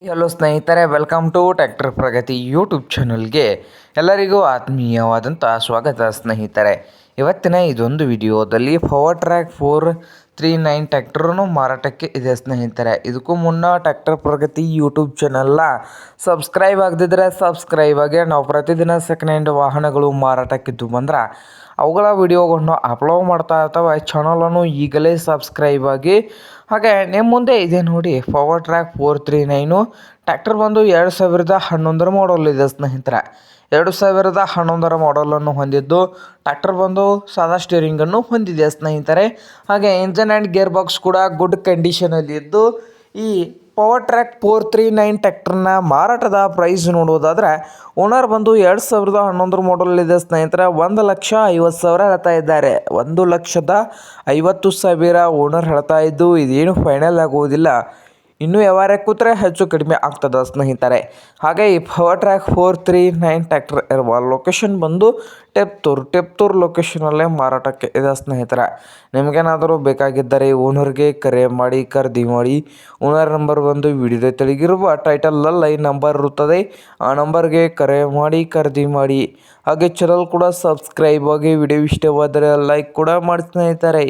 Hello ಸ್ನೇಹಿತರೆ, welcome to tractor Pragati YouTube ಚಾನಲ್ಗೆ ಎಲ್ಲರಿಗೂ ಆತ್ಮೀಯವಾದಂಥ ಸ್ವಾಗತ ಸ್ನೇಹಿತರೆ. ಇವತ್ತಿನ ಇದೊಂದು ವಿಡಿಯೋದಲ್ಲಿ ಪವರ್ ಟ್ರ್ಯಾಕ್ 439 ಟ್ರ್ಯಾಕ್ಟರನ್ನು ಮಾರಾಟಕ್ಕೆ ಇದೆ ಸ್ನೇಹಿತರೆ. ಇದಕ್ಕೂ ಮುನ್ನ ಟ್ರ್ಯಾಕ್ಟರ್ ಪ್ರಗತಿ ಯೂಟ್ಯೂಬ್ ಚಾನಲ್ನ ಸಬ್ಸ್ಕ್ರೈಬ್ ಆಗದಿದ್ದರೆ ಸಬ್ಸ್ಕ್ರೈಬ್ ಆಗಿ. ನಾವು ಪ್ರತಿದಿನ ಸೆಕೆಂಡ್ ಹ್ಯಾಂಡ್ ವಾಹನಗಳು ಮಾರಾಟಕ್ಕಿದ್ದು ಬಂದ್ರೆ ಅವುಗಳ ವಿಡಿಯೋಗಳನ್ನು ಅಪ್ಲೋಡ್ ಮಾಡ್ತಾ ಇರ್ತವೆ. ಚಾನಲನ್ನು ಈಗಲೇ ಸಬ್ಸ್ಕ್ರೈಬ್ ಆಗಿ. ಹಾಗೆ ನಿಮ್ಮ ಮುಂದೆ ಇದೆ ನೋಡಿ ಪವರ್ ಟ್ರ್ಯಾಕ್ 439 ಟ್ರ್ಯಾಕ್ಟರ್ ಬಂದು 2011 ಮಾಡಲ್ ಇದೆ ಸ್ನೇಹಿತರೆ. 2011 ಮಾಡಲನ್ನು ಹೊಂದಿದ್ದು ಟ್ರ್ಯಾಕ್ಟರ್ ಬಂದು ಸಾದಾ ಸ್ಟೀರಿಂಗನ್ನು ಹೊಂದಿದೆ ಸ್ನೇಹಿತರೆ. ಹಾಗೆ ಇಂಜನ್ ಆ್ಯಂಡ್ ಗೇರ್ ಬಾಕ್ಸ್ ಕೂಡ ಗುಡ್ ಕಂಡೀಷನಲ್ಲಿ ಇದ್ದು, ಈ ಪವರ್ ಟ್ರ್ಯಾಕ್ 439 ಟ್ರ್ಯಾಕ್ಟರ್ನ ಮಾರಾಟದ ಪ್ರೈಸ್ ನೋಡೋದಾದರೆ ಓನರ್ ಬಂದು 2011 ಮಾಡಲ್ ಇದೆ ಸ್ನೇಹಿತರೆ. 1,50,000 ಹೇಳ್ತಾ ಇದ್ದಾರೆ. 1,50,000 ಓನರ್ ಹೇಳ್ತಾ ಇದ್ದು, ಇದೇನು ಫೈನಲ್ ಆಗುವುದಿಲ್ಲ. ಇನ್ನೂ ವ್ಯವಹಾರ ಕೂತ್ರೆ ಹೆಚ್ಚು ಕಡಿಮೆ ಆಗ್ತದೆ ಸ್ನೇಹಿತರೆ. ಹಾಗೆ ಈ ಪವರ್ ಟ್ರ್ಯಾಕ್ 439 ಟ್ರ್ಯಾಕ್ಟರ್ ಇರುವ ಲೊಕೇಶನ್ ಬಂದು ಟೆಪ್ತೂರ್ ಲೊಕೇಶನಲ್ಲೇ ಮಾರಾಟಕ್ಕೆ ಇದೆ ಸ್ನೇಹಿತರೆ. ನಿಮಗೇನಾದರೂ ಬೇಕಾಗಿದ್ದರೆ ಓನರ್ಗೆ ಕರೆ ಮಾಡಿ, ಖರೀದಿ ಮಾಡಿ. ಓನರ್ ನಂಬರ್ ಬಂದು ವಿಡಿಯೋದ ತೆಳಗಿರುವ ಟೈಟಲಲ್ಲಿ ನಂಬರ್ ಇರುತ್ತದೆ. ಆ ನಂಬರ್ಗೆ ಕರೆ ಮಾಡಿ ಖರೀದಿ ಮಾಡಿ. ಹಾಗೆ ಚಾನಲ್ ಕೂಡ ಸಬ್ಸ್ಕ್ರೈಬ್ ಆಗಿ. ವಿಡಿಯೋ ಇಷ್ಟವಾದರೆ ಲೈಕ್ ಕೂಡ ಮಾಡಿ ಸ್ನೇಹಿತರೆ.